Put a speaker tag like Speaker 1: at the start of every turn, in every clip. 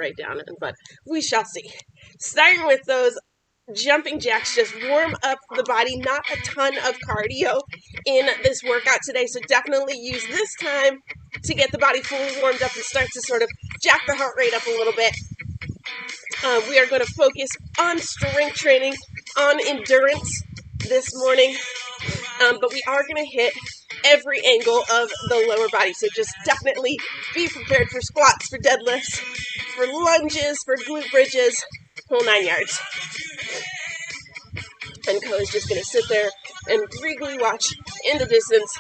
Speaker 1: write down, but we shall see. Starting with those jumping jacks, just warm up the body. Not a ton of cardio in this workout today, so definitely use this time to get the body fully warmed up and start to sort of jack the heart rate up a little bit. We are going to focus on strength training, on endurance this morning, but we are going to hit every angle of the lower body, so just definitely be prepared for squats, for deadlifts, for lunges, for glute bridges, whole 9 yards. And Co is just going to sit there and regally watch in the distance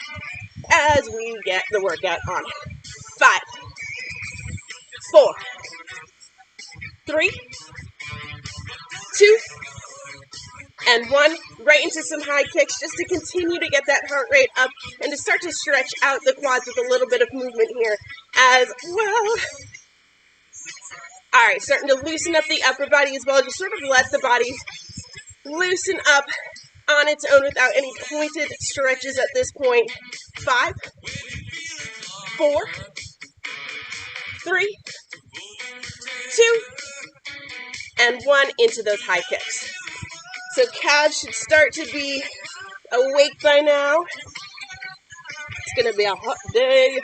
Speaker 1: as we get the workout on. 5, 4, 3, 2, and 1. Right into some high kicks just to continue to get that heart rate up and to start to stretch out the quads with a little bit of movement here as well. All right, starting to loosen up the upper body as well. Just sort of let the body loosen up on its own without any pointed stretches at this point. 5, 4, 3, 2, and 1 into those high kicks. So calves should start to be awake by now. It's going to be a hot day.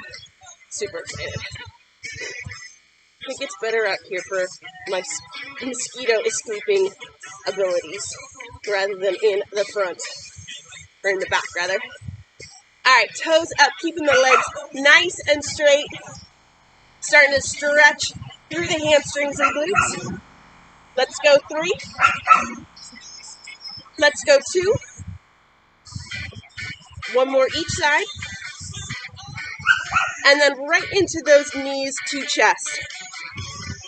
Speaker 1: Super excited. I think it's better out here for my mosquito escaping abilities rather than in the front, or in the back rather. All right, toes up, keeping the legs nice and straight. Starting to stretch through the hamstrings and glutes. Let's go 3. Let's go 2. 1 more each side. And then right into those knees to chest.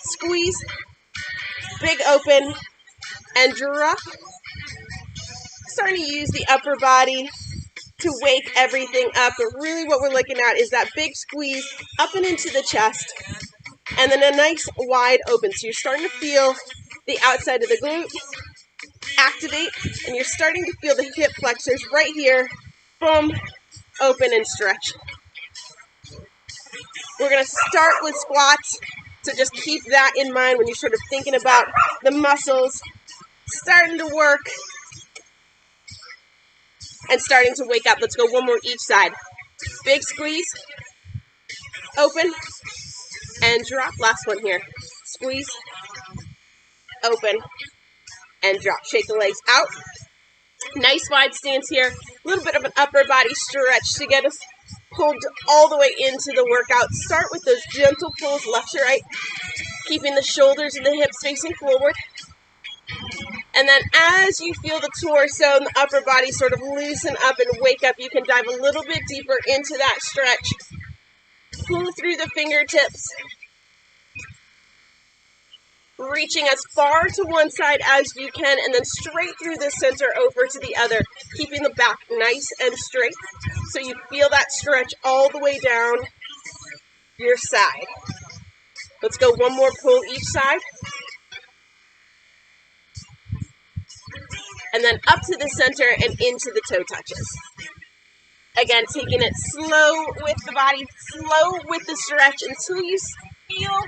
Speaker 1: Squeeze, big open, and drop. Starting to use the upper body to wake everything up, but really what we're looking at is that big squeeze up and into the chest, and then a nice wide open. So you're starting to feel the outside of the glute activate, and you're starting to feel the hip flexors right here, boom, open and stretch. We're going to start with squats, so just keep that in mind when you're sort of thinking about the muscles starting to work and starting to wake up. Let's go 1 more each side. Big squeeze, open, and drop. Last one here. Squeeze, open, and drop. Shake the legs out. Nice wide stance here. A little bit of an upper body stretch to get us pulled all the way into the workout. Start with those gentle pulls left to right, keeping the shoulders and the hips facing forward. And then as you feel the torso and the upper body sort of loosen up and wake up, you can dive a little bit deeper into that stretch. Pull through the fingertips, reaching as far to one side as you can, and then straight through the center over to the other, keeping the back nice and straight so you feel that stretch all the way down your side. Let's go 1 more pull each side. And then up to the center and into the toe touches. Again, taking it slow with the body, slow with the stretch until you feel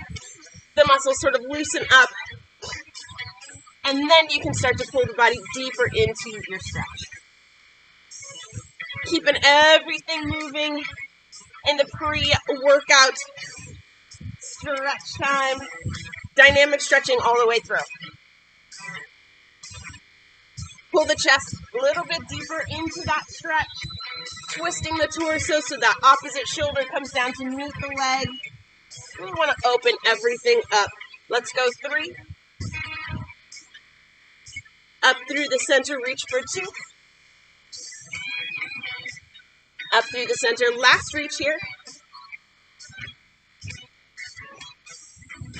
Speaker 1: the muscles sort of loosen up. And then you can start to pull the body deeper into your stretch. Keeping everything moving in the pre-workout stretch time. Dynamic stretching all the way through. Pull the chest a little bit deeper into that stretch, twisting the torso so that opposite shoulder comes down to meet the leg. We want to open everything up. Let's go 3. Up through the center, reach for 2. Up through the center, last reach here.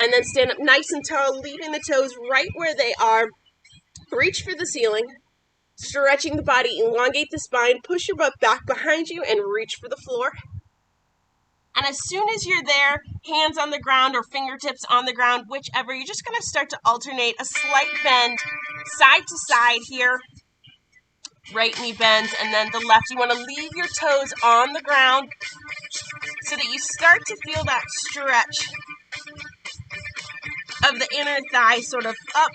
Speaker 1: And then stand up nice and tall, leaving the toes right where they are. Reach for the ceiling, stretching the body, elongate the spine, push your butt back behind you, and reach for the floor. And as soon as you're there, hands on the ground or fingertips on the ground, whichever, you're just going to start to alternate a slight bend side to side here. Right knee bends, and then the left. You want to leave your toes on the ground so that you start to feel that stretch inner thigh sort of up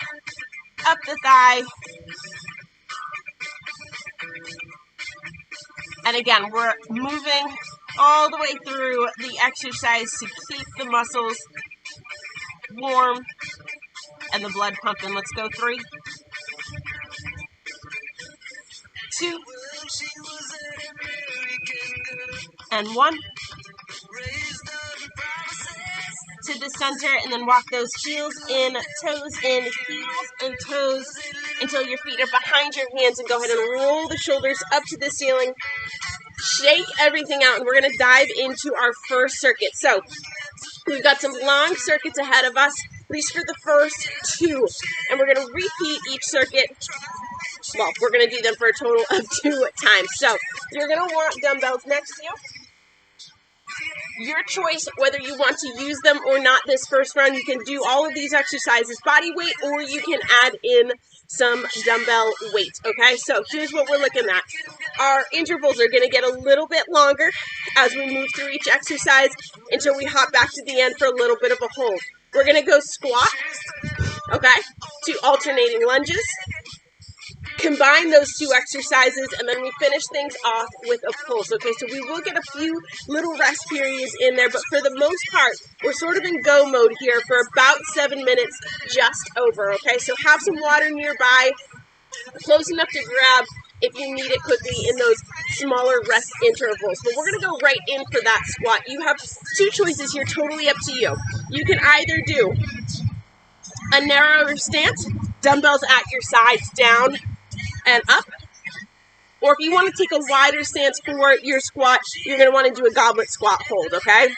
Speaker 1: the thigh. And again, we're moving all the way through the exercise to keep the muscles warm and the blood pumping. Let's go 3, 2, and 1. To the center, and then walk those heels in, toes in, heels and toes until your feet are behind your hands, and go ahead and roll the shoulders up to the ceiling. Shake everything out, and we're going to dive into our first circuit. So we've got some long circuits ahead of us, at least for the first 2, and we're going to repeat each circuit. Well, we're going to do them for a total of 2 times. So you're going to want dumbbells next to you. Your choice whether you want to use them or not this first round. You can do all of these exercises body weight, or you can add in some dumbbell weight, okay? So here's what we're looking at. Our intervals are going to get a little bit longer as we move through each exercise until we hop back to the end for a little bit of a hold. We're going to go squat, okay, to alternating lunges. Combine those 2 exercises, and then we finish things off with a pulse, okay? So we will get a few little rest periods in there, but for the most part, we're sort of in go mode here for about 7 minutes, just over, okay? So have some water nearby, close enough to grab if you need it quickly in those smaller rest intervals. But we're going to go right in for that squat. You have 2 choices here, totally up to you. You can either do a narrower stance, dumbbells at your sides, down and up, or if you want to take a wider stance for your squat, you're going to want to do a goblet squat hold, okay?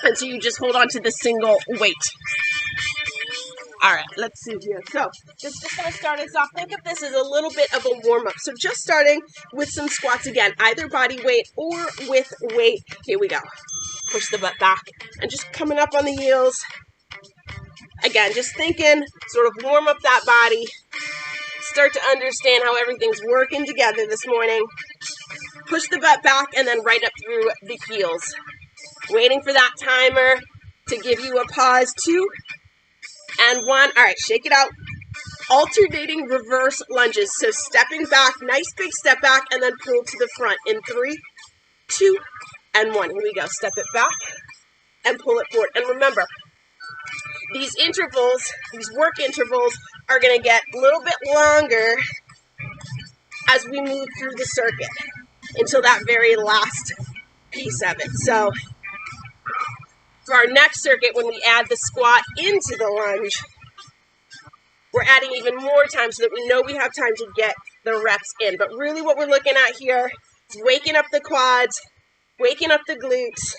Speaker 1: And so you just hold on to the single weight. All right, let's see here. So this is just going to start us off. Think of this as a little bit of a warm-up. So just starting with some squats again, either body weight or with weight. Here we go. Push the butt back and just coming up on the heels. Again, just thinking, sort of warm up that body. Start to understand how everything's working together this morning. Push the butt back and then right up through the heels. Waiting for that timer to give you a pause. 2 and 1. All right, shake it out. Alternating reverse lunges. So stepping back, nice big step back, and then pull to the front in 3, 2, and 1. Here we go. Step it back and pull it forward. And remember, these intervals, these work intervals, are going to get a little bit longer as we move through the circuit until that very last piece of it. So for our next circuit, when we add the squat into the lunge, we're adding even more time so that we know we have time to get the reps in. But really what we're looking at here is waking up the quads, waking up the glutes,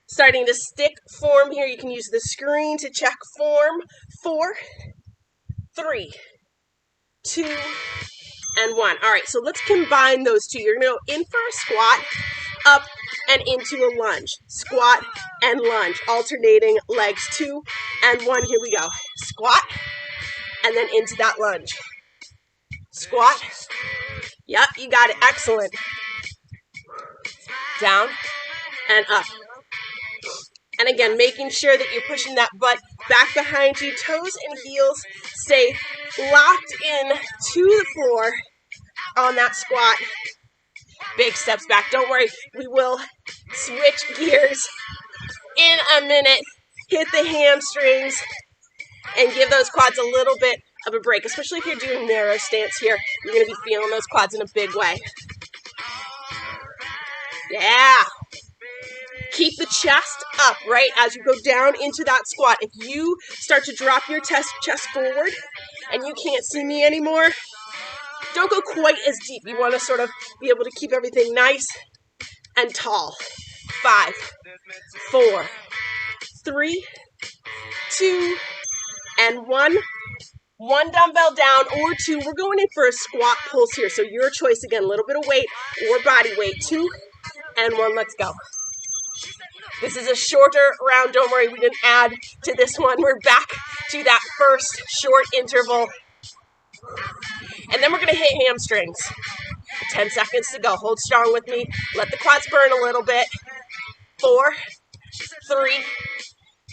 Speaker 1: starting to stick form here. You can use the screen to check form. 4, 3, 2, and 1. All right, so let's combine those 2. You're going to go in for a squat, up and into a lunge. Squat and lunge, alternating legs. 2 and 1. Here we go. Squat, and then into that lunge. Squat. Yep, you got it. Excellent. Down and up. And again, making sure that you're pushing that butt back behind you. Toes and heels stay locked in to the floor on that squat. Big steps back. Don't worry, we will switch gears in a minute. Hit the hamstrings and give those quads a little bit of a break, especially if you're doing narrow stance here. You're going to be feeling those quads in a big way. Yeah. Keep the chest up, right, as you go down into that squat. If you start to drop your chest forward and you can't see me anymore, don't go quite as deep. You want to sort of be able to keep everything nice and tall. 5, 4, 3, 2, and 1. 1 dumbbell down or 2. We're going in for a squat pulse here. So your choice again, a little bit of weight or body weight. 2 and 1. Let's go. This is a shorter round. Don't worry, we didn't add to this one. We're back to that first short interval. And then we're going to hit hamstrings. 10 seconds to go. Hold strong with me. Let the quads burn a little bit. 4, 3,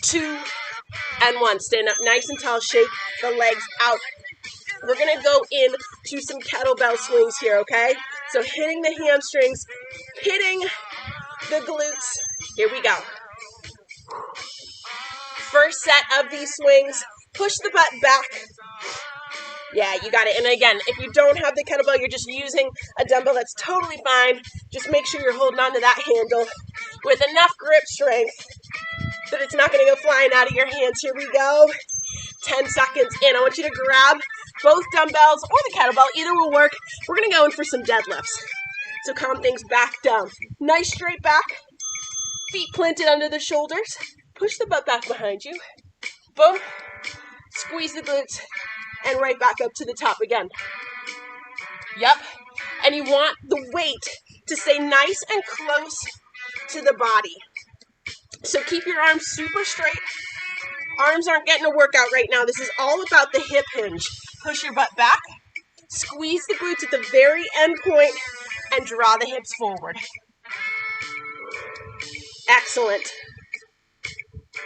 Speaker 1: 2, and 1. Stand up nice and tall, shake the legs out. We're going to go into some kettlebell swings here, okay? So hitting the hamstrings, hitting the glutes. Here we go. First set of these swings, push the butt back. Yeah, you got it. And again, if you don't have the kettlebell, you're just using a dumbbell, that's totally fine. Just make sure you're holding on to that handle with enough grip strength that it's not going to go flying out of your hands. Here we go. 10 seconds in. I want you to grab both dumbbells or the kettlebell. Either will work. We're going to go in for some deadlifts. So calm things back down. Nice straight back. Feet planted under the shoulders. Push the butt back behind you. Boom. Squeeze the glutes. And right back up to the top again. Yep. And you want the weight to stay nice and close to the body. So keep your arms super straight. Arms aren't getting a workout right now. This is all about the hip hinge. Push your butt back. Squeeze the glutes at the very end point and draw the hips forward. Excellent.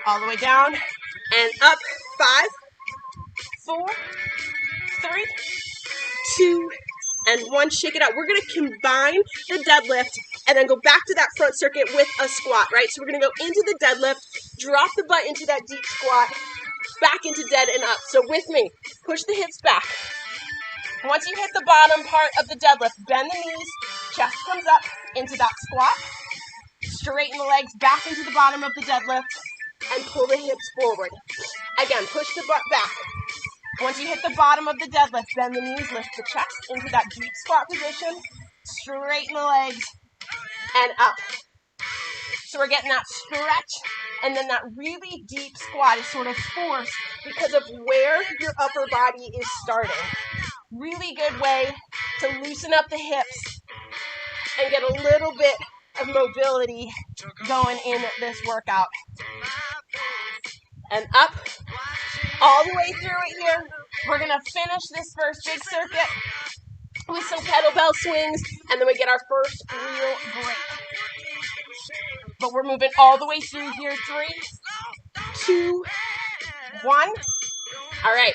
Speaker 1: All the way down and up. 5, 4, 3, 2, and 1. Shake it out. We're going to combine the deadlift and then go back to that front circuit with a squat, right? So we're going to go into the deadlift, drop the butt into that deep squat, back into dead and up. So with me, push the hips back. Once you hit the bottom part of the deadlift, bend the knees, chest comes up into that squat, straighten the legs back into the bottom of the deadlift, and pull the hips forward. Again, push the butt back. Once you hit the bottom of the deadlift, bend the knees, lift the chest into that deep squat position, straighten the legs, and up. So we're getting that stretch, and then that really deep squat is sort of forced because of where your upper body is starting. Really good way to loosen up the hips and get a little bit of mobility going in this workout. And up, all the way through it here. We're going to finish this first big circuit with some kettlebell swings, and then we get our first real break. But we're moving all the way through here. 3, 2, 1. All right,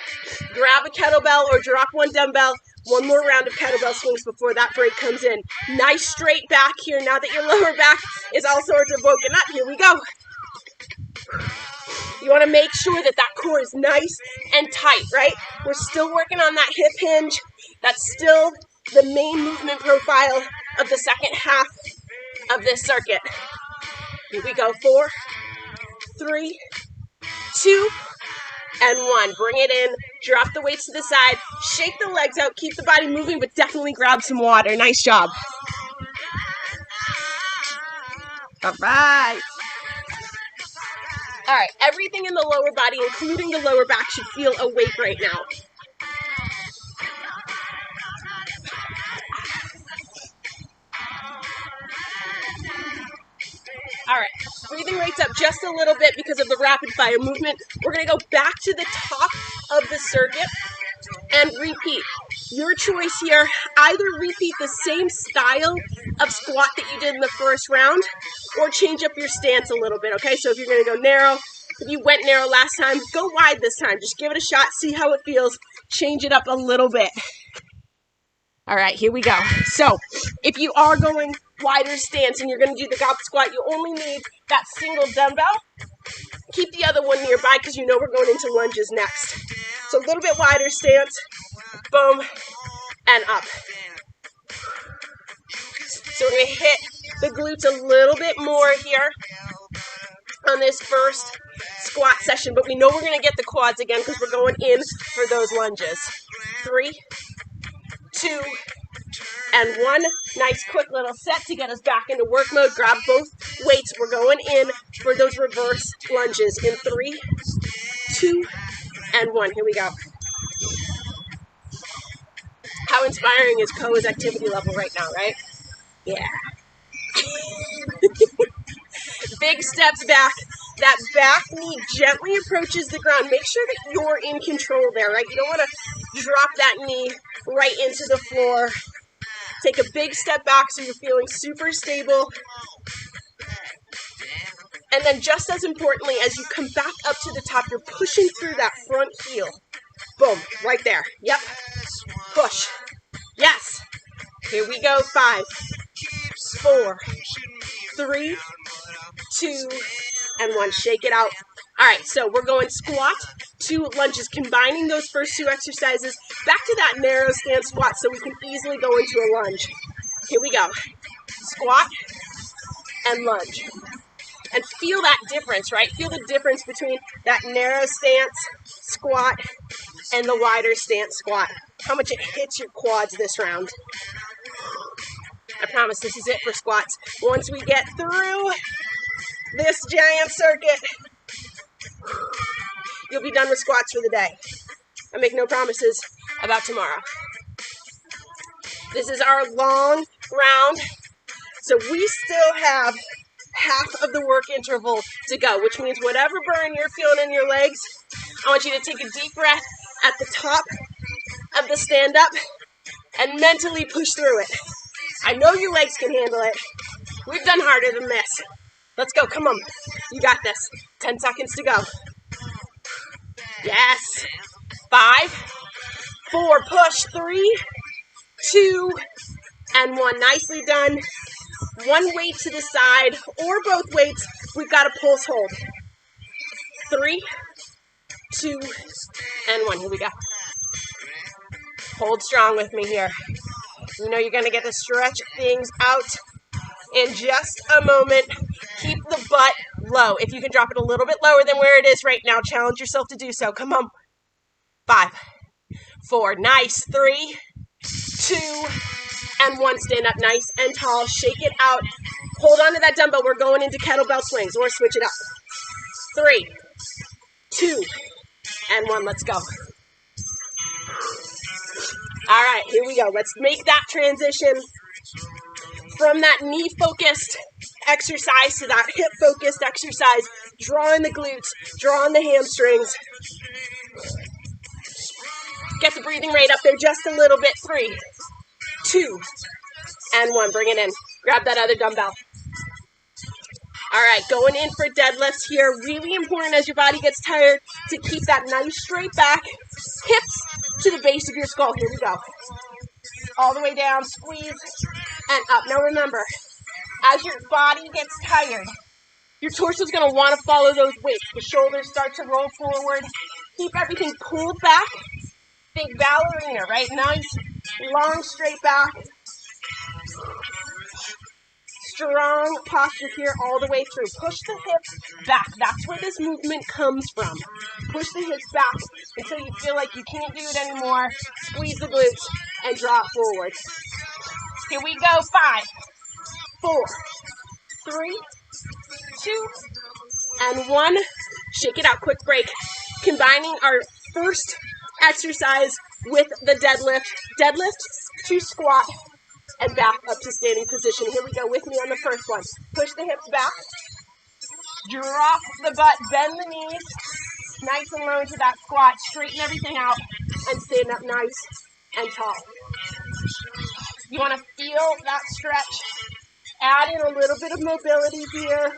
Speaker 1: grab a kettlebell or drop one dumbbell. One more round of kettlebell swings before that break comes in. Nice straight back here. Now that your lower back is all sorts of woken up, here we go. You want to make sure that that core is nice and tight, right? We're still working on that hip hinge. That's still the main movement profile of the second half of this circuit. Here we go. 4, 3, 2, and 1. Bring it in. Drop the weights to the side. Shake the legs out. Keep the body moving, but definitely grab some water. Nice job. All right. All right. Everything in the lower body, including the lower back, should feel awake right now. All right, breathing rates up just a little bit because of the rapid fire movement. We're going to go back to the top of the circuit and repeat. Your choice here, either repeat the same style of squat that you did in the first round or change up your stance a little bit, okay? So if you're going to go narrow, if you went narrow last time, go wide this time. Just give it a shot, see how it feels, change it up a little bit. All right, here we go. So if you are going wider stance and you're going to do the goblet squat, you only need that single dumbbell. Keep the other one nearby because you know we're going into lunges next. So a little bit wider stance, boom, and up. So we're going to hit the glutes a little bit more here on this first squat session, but we know we're going to get the quads again because we're going in for those lunges. 3, 2, and 1. Nice quick little set to get us back into work mode. Grab both weights. We're going in for those reverse lunges in 3, 2, and 1. Here we go. How inspiring is Koa's activity level right now, right? Yeah. Big steps back. That back knee gently approaches the ground. Make sure that you're in control there, right? You don't want to drop that knee right into the floor. Take a big step back so you're feeling super stable. And then just as importantly, as you come back up to the top, you're pushing through that front heel. Boom, right there. Yep. Push. Yes. Here we go. 5, 4, 3, 2, and 1. Shake it out. All right, so we're going squat to lunges, combining those first 2 exercises back to that narrow stance squat so we can easily go into a lunge. Here we go. Squat and lunge. And feel that difference, right? Feel the difference between that narrow stance squat and the wider stance squat. How much it hits your quads this round. I promise this is it for squats. Once we get through this giant circuit, you'll be done with squats for the day. I make no promises about tomorrow. This is our long round, so we still have half of the work interval to go, which means whatever burn you're feeling in your legs, I want you to take a deep breath at the top of the stand-up and mentally push through it. I know your legs can handle it. We've done harder than this. Let's go, come on. You got this. 10 seconds to go. Yes. 5, 4, push. 3, 2, and 1. Nicely done. One weight to the side or both weights. We've got a pulse hold. 3, 2, and 1. Here we go. Hold strong with me here. You know you're going to get to stretch things out in just a moment. Keep the butt low. If you can drop it a little bit lower than where it is right now, challenge yourself to do so. Come on. 5, 4, nice. 3, 2, and 1. Stand up nice and tall. Shake it out. Hold on to that dumbbell. We're going into kettlebell swings, or switch it up. 3, 2, and 1. Let's go. All right, here we go. Let's make that transition from that knee-focused exercise to that hip-focused exercise. Drawing the glutes, drawing the hamstrings. Get the breathing rate up there just a little bit. 3, 2, and 1. Bring it in. Grab that other dumbbell. All right, going in for deadlifts here. Really important as your body gets tired to keep that nice straight back. Hips to the base of your skull. Here we go. All the way down, squeeze, and up. Now remember, as your body gets tired, your torso is going to want to follow those weights. The shoulders start to roll forward. Keep everything pulled back. Think ballerina, right? Nice, long, straight back. Strong posture here all the way through. Push the hips back. That's where this movement comes from. Push the hips back until you feel like you can't do it anymore. Squeeze the glutes and drop forward. Here we go. 5, 4, 3, 2, and 1. Shake it out. Quick break. Combining our first exercise with the deadlift. Deadlift to squat and back up to standing position. Here we go. With me on the first one. Push the hips back. Drop the butt. Bend the knees. Nice and low into that squat. Straighten everything out and stand up nice and tall. You want to feel that stretch. Add in a little bit of mobility here.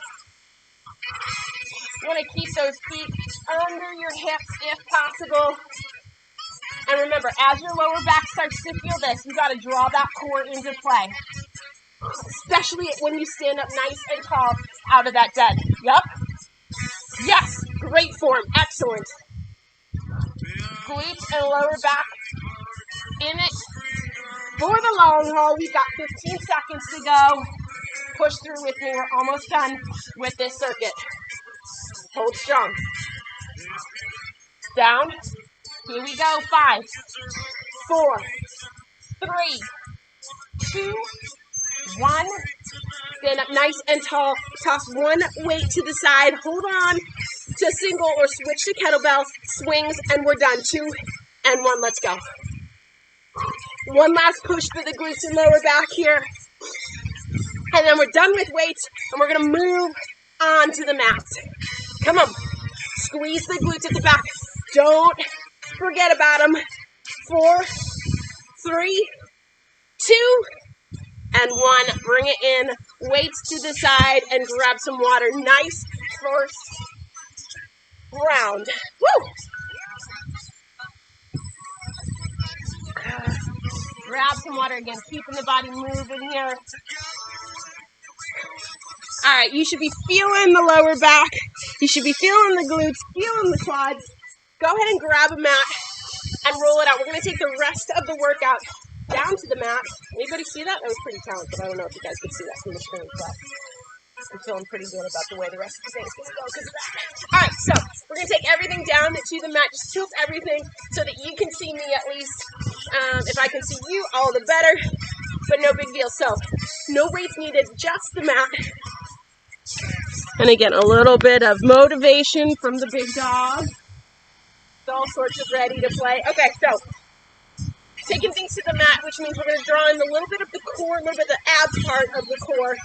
Speaker 1: You want to keep those feet under your hips if possible. And remember, as your lower back starts to feel this, you got to draw that core into play. Especially when you stand up nice and tall out of that dead. Yup. Yes. Great form. Excellent. Glutes and lower back in it for the long haul. We've got 15 seconds to go. Push through with me. We're almost done with this circuit. Hold strong. Down. Here we go. 5, 4, 3, 2, 1. Stand up nice and tall. Toss one weight to the side. Hold on to single or switch to kettlebell. Swings, and we're done. 2 and 1. Let's go. One last push for the glutes and lower back here. And then we're done with weights, and we're going to move on to the mat. Come on. Squeeze the glutes at the back. Don't forget about them. 4, 3, 2, and 1. Bring it in. Weights to the side and grab some water. Nice, first round. Woo! Grab some water again, keeping the body moving here. All right, you should be feeling the lower back. You should be feeling the glutes, feeling the quads. Go ahead and grab a mat and roll it out. We're going to take the rest of the workout down to the mat. Anybody see that? That was pretty talented. I don't know if you guys could see that from the screen, but I'm feeling pretty good about the way the rest of the day is going to go because of that. All right, so we're going to take everything down to the mat. Just tilt everything so that you can see me at least. If I can see you, all the better, but no big deal. So no weights needed, just the mat. And again, a little bit of motivation from the big dog. All sorts of ready to play. Okay, so taking things to the mat, which means we're going to draw in a little bit of the core, a little bit of the abs part of the core,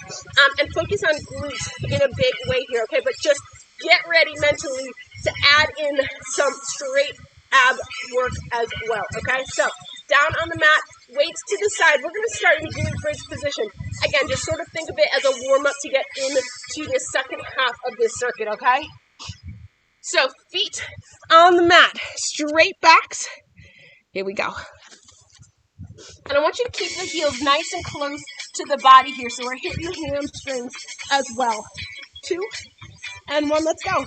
Speaker 1: and focus on glutes in a big way here, okay? But just get ready mentally to add in some straight ab work as well, okay? So down on the mat, weights to the side. We're going to start in glute bridge position. Again, just sort of think of it as a warm-up to get into the second half of this circuit, okay? So feet on the mat, straight backs. Here we go. And I want you to keep the heels nice and close to the body here. So we're hitting the hamstrings as well. 2 and 1, let's go.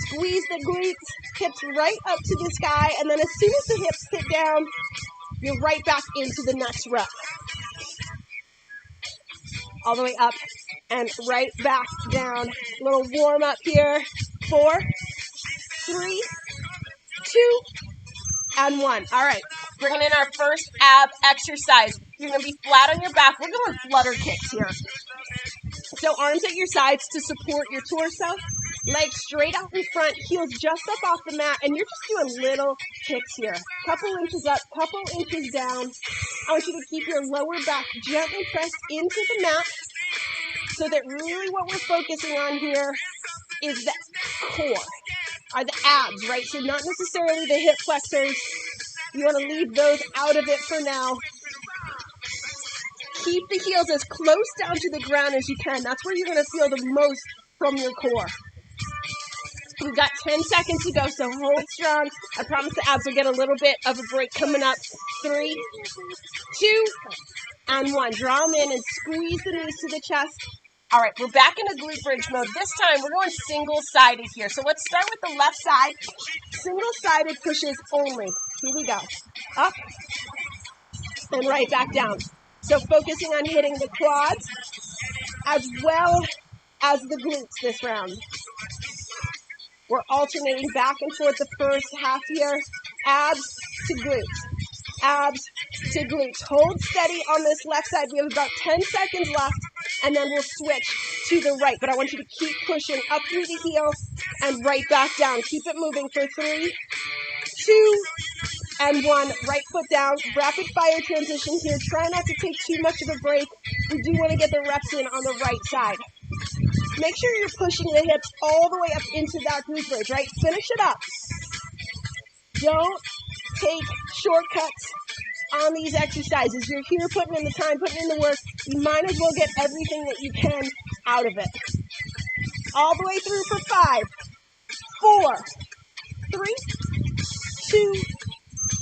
Speaker 1: Squeeze the glutes, hips right up to the sky. And then as soon as the hips hit down, you're right back into the next rep. All the way up and right back down. A little warm up here. 4, 3, 2, and 1. All right, bringing in our first ab exercise. You're going to be flat on your back. We're going flutter kicks here. So arms at your sides to support your torso. Legs straight out in front, heels just up off the mat, and you're just doing little kicks here. Couple inches up, couple inches down. I want you to keep your lower back gently pressed into the mat so that really what we're focusing on here is the core, are the abs, right? So not necessarily the hip flexors. You want to leave those out of it for now. Keep the heels as close down to the ground as you can. That's where you're going to feel the most from your core. We've got 10 seconds to go, so hold strong. I promise the abs will get a little bit of a break coming up. 3, 2, and 1. Draw them in and squeeze the knees to the chest. All right, we're back into glute bridge mode. This time, we're going single-sided here. So let's start with the left side. Single-sided pushes only. Here we go. Up and right back down. So focusing on hitting the quads as well as the glutes this round. We're alternating back and forth the first half here. Abs to glutes. Abs to glutes. Hold steady on this left side. We have about 10 seconds left, and then we'll switch to the right. But I want you to keep pushing up through the heel and right back down. Keep it moving for 3, 2, and 1. Right foot down. Rapid fire transition here. Try not to take too much of a break. We do want to get the reps in on the right side. Make sure you're pushing the hips all the way up into that glute bridge, right? Finish it up. Don't take shortcuts on these exercises. You're here putting in the time, putting in the work. You might as well get everything that you can out of it. All the way through for 5, 4, 3, 2,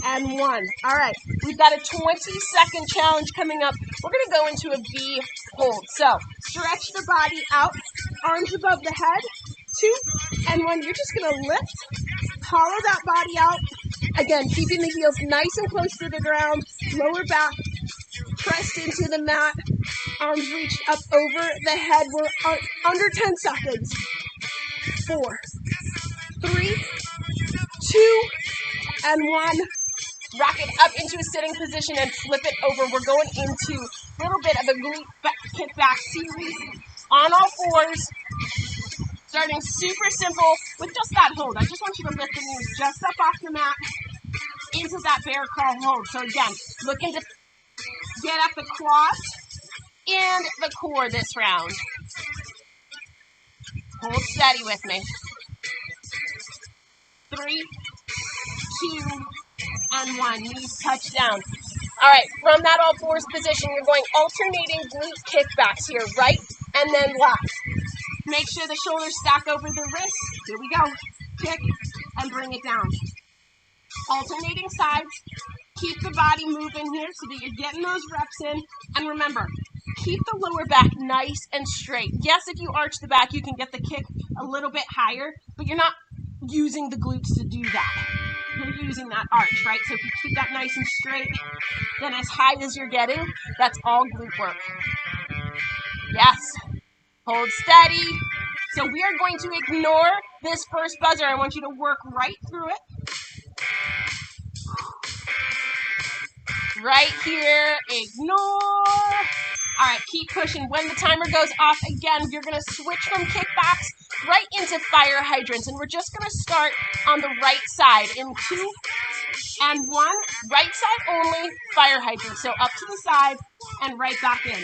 Speaker 1: and 1. All right, we've got a 20-second challenge coming up. We're going to go into a V hold. So stretch the body out, arms above the head. 2, and 1. You're just going to lift, hollow that body out. Again, keeping the heels nice and close to the ground, lower back pressed into the mat, arms reached up over the head. We're under 10 seconds. 4, 3, 2, and 1. Rock it up into a sitting position and flip it over. We're going into a little bit of a glute kickback series on all fours. Starting super simple with just that hold. I just want you to lift the knees just up off the mat into that bear crawl hold. So again, looking to get at the quads and the core this round. Hold steady with me. 3, 2, and 1. Knees touch down. All right, from that all fours position, you're going alternating glute kickbacks here, right and then left. make sure the shoulders stack over the wrist. Here we go. Kick and bring it down. Alternating sides. Keep the body moving here so that you're getting those reps in. And remember, keep the lower back nice and straight. Yes, if you arch the back, you can get the kick a little bit higher, but you're not using the glutes to do that. You're using that arch, right? So if you keep that nice and straight, then as high as you're getting, that's all glute work. Yes. Hold steady. So we are going to ignore this first buzzer. I want you to work right through it. Right here, ignore. All right, keep pushing. When the timer goes off again, you're going to switch from kickbacks right into fire hydrants. And we're just going to start on the right side in 2 and 1. Right side only, fire hydrant. So up to the side and right back in.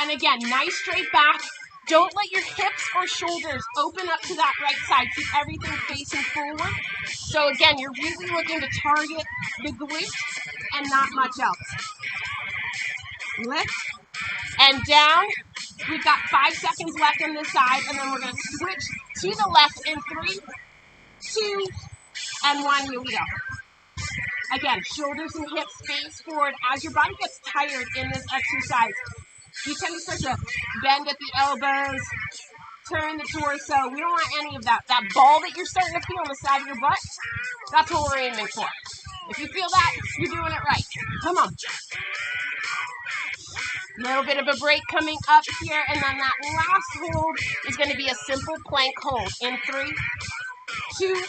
Speaker 1: And again, nice straight back. Don't let your hips or shoulders open up to that right side. Keep everything facing forward. So again, you're really looking to target the glutes and not much else. Lift and down. We've got 5 seconds left on this side, and then we're going to switch to the left in 3, 2, and 1. Here we go. Again, shoulders and hips face forward. As your body gets tired in this exercise, you tend to start to bend at the elbows, turn the torso. We don't want any of that. That ball that you're starting to feel on the side of your butt, that's what we're aiming for. If you feel that, you're doing it right. Come on. Little bit of a break coming up here, and then that last hold is going to be a simple plank hold in 3, 2,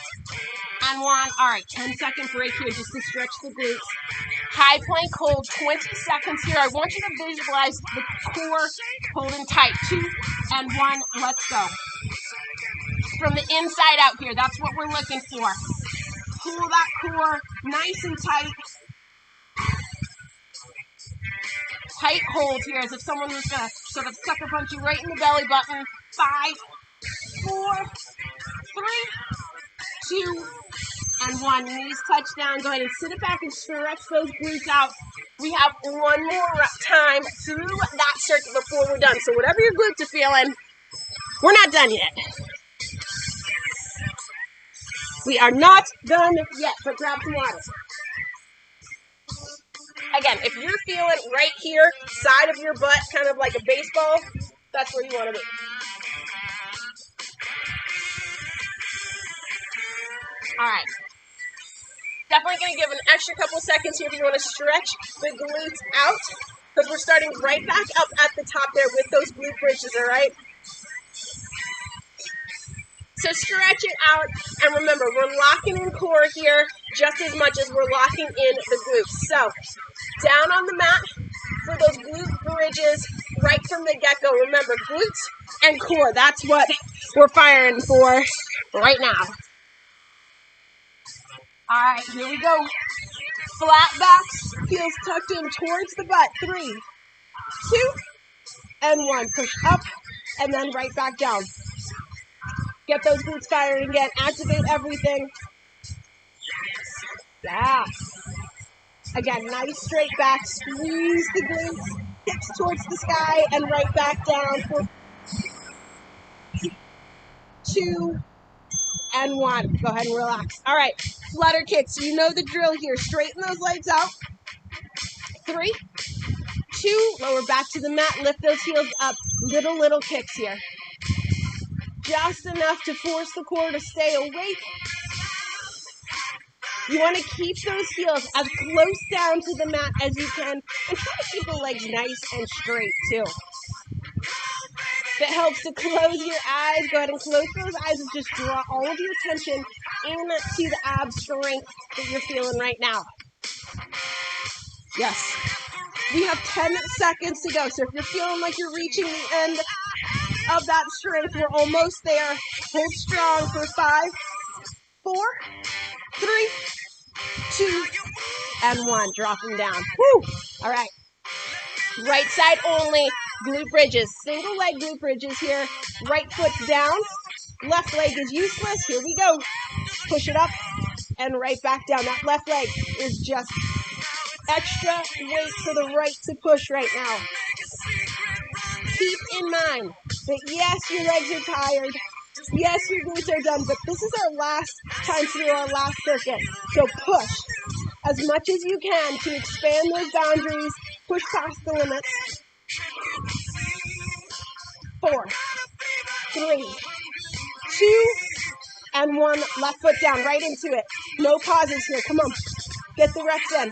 Speaker 1: and 1. All right, 10-second break here just to stretch the glutes. High plank hold, 20 seconds here. I want you to visualize the core holding tight. 2 and 1, let's go. From the inside out here, that's what we're looking for. Pull that core nice and tight. Tight hold here as if someone was going to sort of sucker punch you right in the belly button. 5, 4, 3, 2, and 1. Knees touch down. Go ahead and sit it back and stretch those glutes out. We have one more time through that circuit before we're done. So whatever your glutes are feeling, we're not done yet. We are not done yet, but grab some water. Again, if you're feeling right here, side of your butt, kind of like a baseball, that's where you want to be. All right. Definitely going to give an extra couple seconds here if you want to stretch the glutes out, because we're starting right back up at the top there with those glute bridges, all right? So stretch it out, and remember, we're locking in core here just as much as we're locking in the glutes. So down on the mat for those glute bridges right from the get-go. Remember, glutes and core, that's what we're firing for right now. All right, here we go. Flat backs, heels tucked in towards the butt. 3, 2, and 1. Push up, and then right back down. Get those glutes firing again. Activate everything. Yeah. Again, nice straight back. Squeeze the glutes. Hips towards the sky, and right back down. 4, 2, and 1. Go ahead and relax. All right, flutter kicks. You know the drill here. Straighten those legs out. 3, 2, lower back to the mat. Lift those heels up. Little kicks here. Just enough to force the core to stay awake. You want to keep those heels as close down to the mat as you can, and try to keep the legs nice and straight too. If it helps to close your eyes, go ahead and close those eyes and just draw all of your attention into the ab strength that you're feeling right now. Yes. We have 10 seconds to go, so if you're feeling like you're reaching the end of that strength, we're almost there. Hold strong for 5, 4, 3, 2, and 1. Drop them down. Woo! All right. Right side only. Glute bridges. Single leg glute bridges here. Right foot's down. Left leg is useless. Here we go. Push it up and right back down. That left leg is just extra weight to the right to push right now. keep in mind that yes, your legs are tired. Yes, your glutes are done, but this is our last time to do our last circuit. So push as much as you can to expand those boundaries, push past the limits. 4, 3, 2, and 1. Left foot down, right into it. No pauses here. Come on. Get the reps in.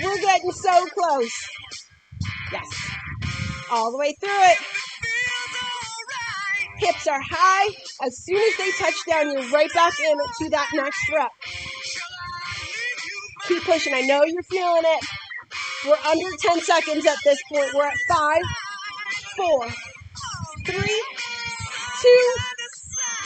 Speaker 1: We're getting so close. Yes. All the way through it. Hips are high. As soon as they touch down, you're right back into that next rep. Keep pushing. I know you're feeling it. We're under 10 seconds at this point. We're at 5, 4, 3, 2,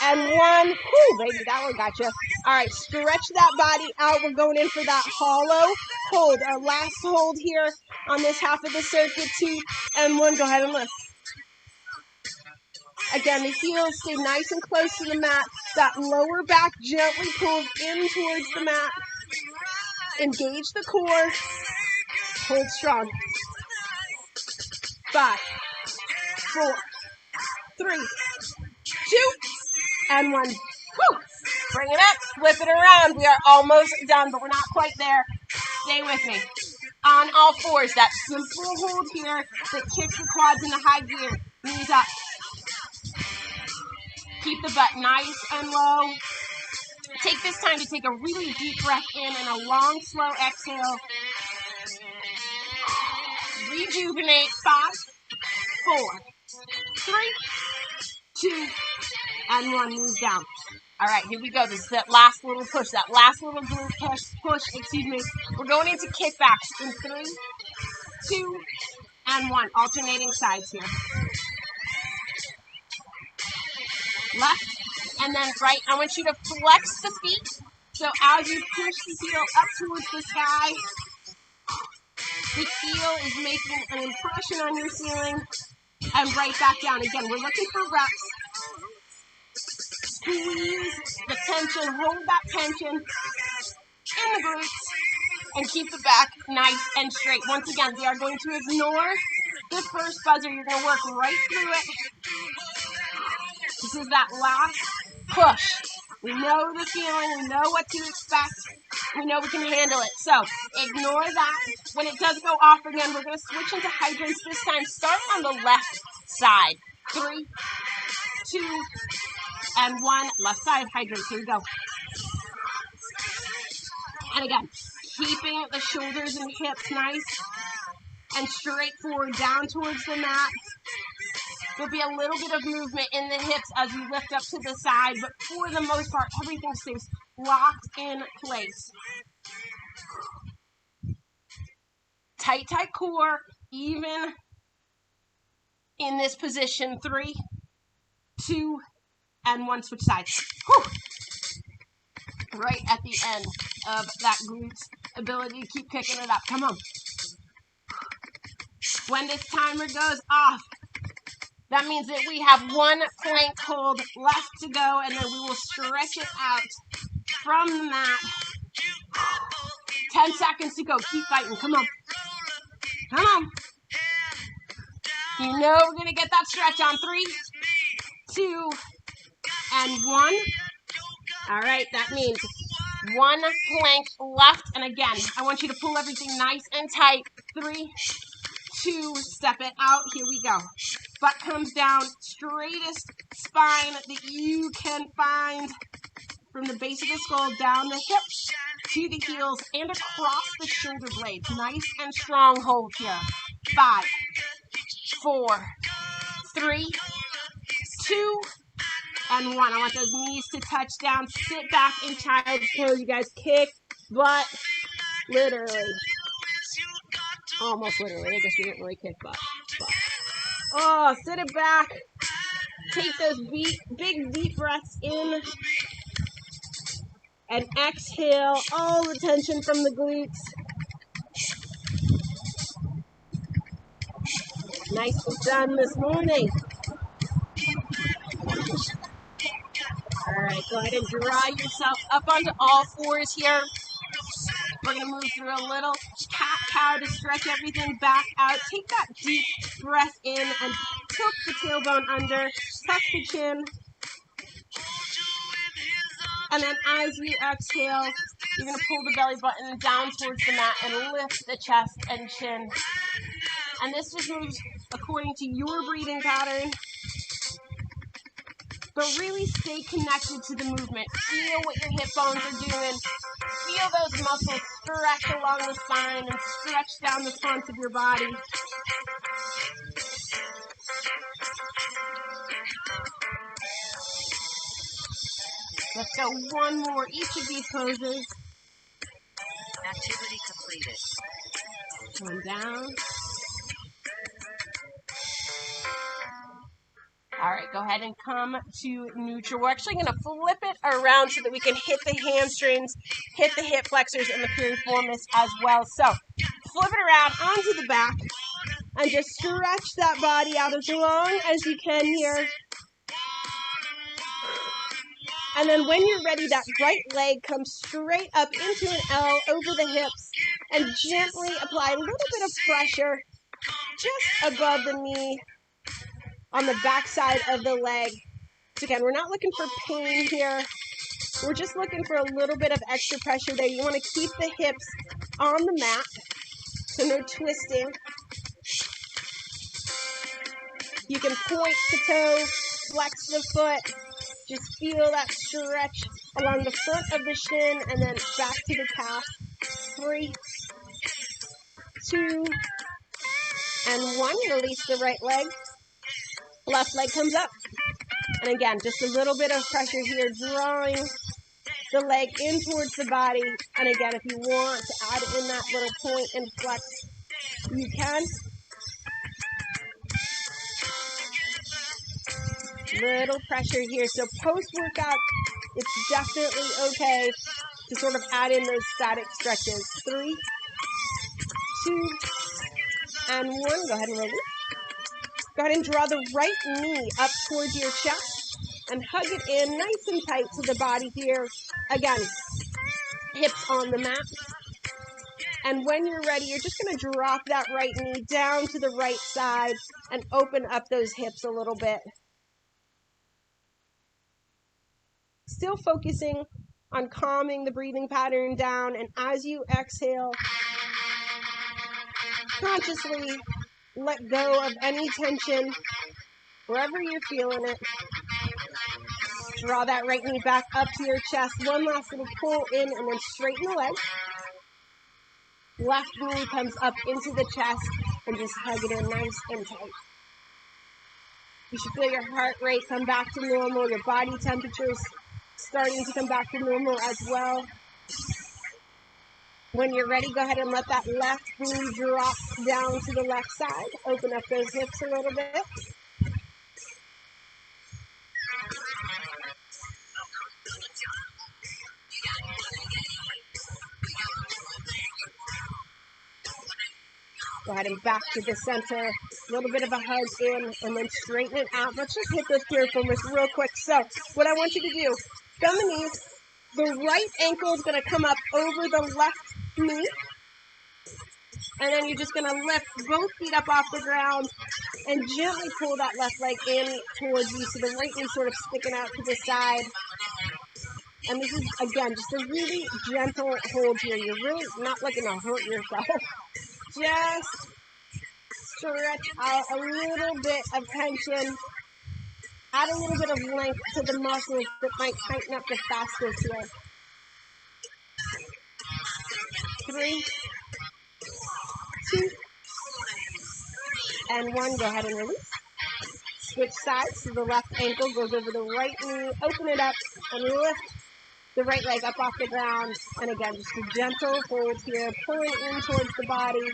Speaker 1: and 1. Whew, baby, that one got you. All right, stretch that body out. We're going in for that hollow hold. Our last hold here on this half of the circuit. 2 and 1. Go ahead and lift. Again, the heels stay nice and close to the mat. That lower back gently pulls in towards the mat. Engage the core. Hold strong. 5, 4, 3, 2, and 1. Whew. Bring it up. Flip it around. We are almost done, but we're not quite there. Stay with me. On all fours, that simple hold here that kicks the quads into high gear. Knees up. Keep the butt nice and low. Take this time to take a really deep breath in and a long, slow exhale. Rejuvenate. 5, 4, 3, 2, and 1. Move down. All right, here we go. This is that last little push, that last little glute push, excuse me. We're going into kickbacks in 3, 2, and 1. Alternating sides here. Left and then right. I want you to flex the feet. So as you push the heel up towards the sky, the heel is making an impression on your ceiling and right back down. Again, we're looking for reps. Squeeze the tension, hold that tension in the glutes, and keep the back nice and straight. Once again, we are going to ignore the first buzzer. You're going to work right through it. This is that last push. We know the feeling. We know what to expect. We know we can handle it. So ignore that. When it does go off again, we're going to switch into hydrants this time. Start on the left side. 3, 2, and 1. Left side hydrants. Here we go. And again, keeping the shoulders and hips nice and straight forward down towards the mat. There'll be a little bit of movement in the hips as you lift up to the side, but for the most part, everything stays locked in place. Tight, tight core, even in this position. 3, 2, and 1. Switch sides. Whew. Right at the end of that glutes ability to keep kicking it up. Come on. When this timer goes off, that means that we have 1 plank hold left to go, and then we will stretch it out from the mat. 10 seconds to go. Keep fighting. Come on. Come on. You know we're going to get that stretch on. 3, 2, and 1. All right, that means 1 plank left. And again, I want you to pull everything nice and tight. 3, 2, step it out. Here we go. Butt comes down, straightest spine that you can find from the base of the skull down the hips to the heels and across the shoulder blades. Nice and strong hold here. 5, 4, 3, 2, and 1. I want those knees to touch down. Sit back in child's pose. You guys kick butt, literally. Almost literally. I guess we didn't really kick butt. Oh, sit it back. Take those big deep breaths in. And exhale all the tension from the glutes. Nicely done this morning. All right, go ahead and draw yourself up onto all fours here. We're going to move through a little cat-cow to stretch everything back out. Take that deep breath in and tilt the tailbone under, tuck the chin. And then as you exhale, you're going to pull the belly button down towards the mat and lift the chest and chin. And this just moves according to your breathing pattern. But really stay connected to the movement. Feel what your hip bones are doing. Feel those muscles stretch along the spine and stretch down the front of your body. Let's go one more, each of these poses.
Speaker 2: Activity completed.
Speaker 1: One down. All right, go ahead and come to neutral. We're actually going to flip it around so that we can hit the hamstrings, hit the hip flexors, and the piriformis as well. So flip it around onto the back and just stretch that body out as long as you can here. And then when you're ready, that right leg comes straight up into an L over the hips and gently apply a little bit of pressure just above the knee on the back side of the leg. So again, we're not looking for pain here. We're just looking for a little bit of extra pressure there. You want to keep the hips on the mat, so no twisting. You can point the toe, flex the foot. Just feel that stretch along the front of the shin and then back to the calf. 3, 2, and 1. Release the right leg. Left leg comes up. And again, just a little bit of pressure here, drawing the leg in towards the body. And again, if you want to add in that little point and flex, you can. Little pressure here. So post-workout, it's definitely okay to sort of add in those static stretches. 3, 2, and 1. Go ahead and release. Go ahead and draw the right knee up towards your chest and hug it in nice and tight to the body here. Again, hips on the mat. And when you're ready, you're just going to drop that right knee down to the right side and open up those hips a little bit. Still focusing on calming the breathing pattern down, and as you exhale, consciously let go of any tension wherever you're feeling it. Draw that right knee back up to your chest. One last little pull in and then straighten the leg. Left knee comes up into the chest and just hug it in nice and tight. You should feel your heart rate come back to normal, your body temperature's starting to come back to normal as well. When you're ready, go ahead and let that left knee drop down to the left side. Open up those hips a little bit. Go ahead and back to the center. A little bit of a hug in and then straighten it out. Let's just hit those piriformis real quick. So what I want you to do, bend the knees. The right ankle is going to come up over the left knee. And then you're just going to lift both feet up off the ground and gently pull that left leg in towards you. So the right knee sort of sticking out to the side. And this is, again, just a really gentle hold here. You're really not looking to hurt yourself. Just stretch out a little bit of tension. Add a little bit of length to the muscles that might tighten up the fastest here. 3, 2, and 1. Go ahead and release. Switch sides. So the left ankle goes over the right knee. Open it up and lift the right leg up off the ground. And again, just a gentle hold here, pulling in towards the body.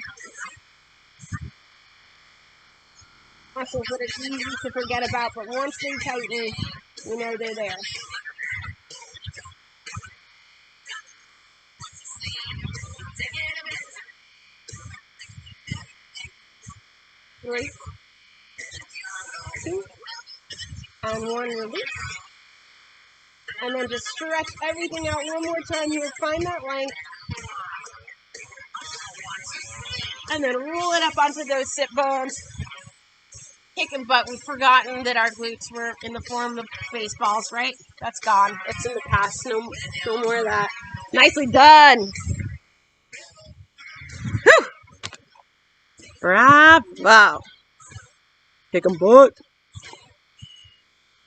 Speaker 1: Muscles that are easy to forget about, but once they tighten, you know they're there. Three, 2, and 1. Release. And then just stretch everything out one more time here. Find that length. And then roll it up onto those sit bones.
Speaker 2: Kicking butt. We've forgotten that our glutes were in the form of baseballs, right? That's gone.
Speaker 1: It's in the past. No more of that. Nicely done. Whew. Bravo. Kicking butt.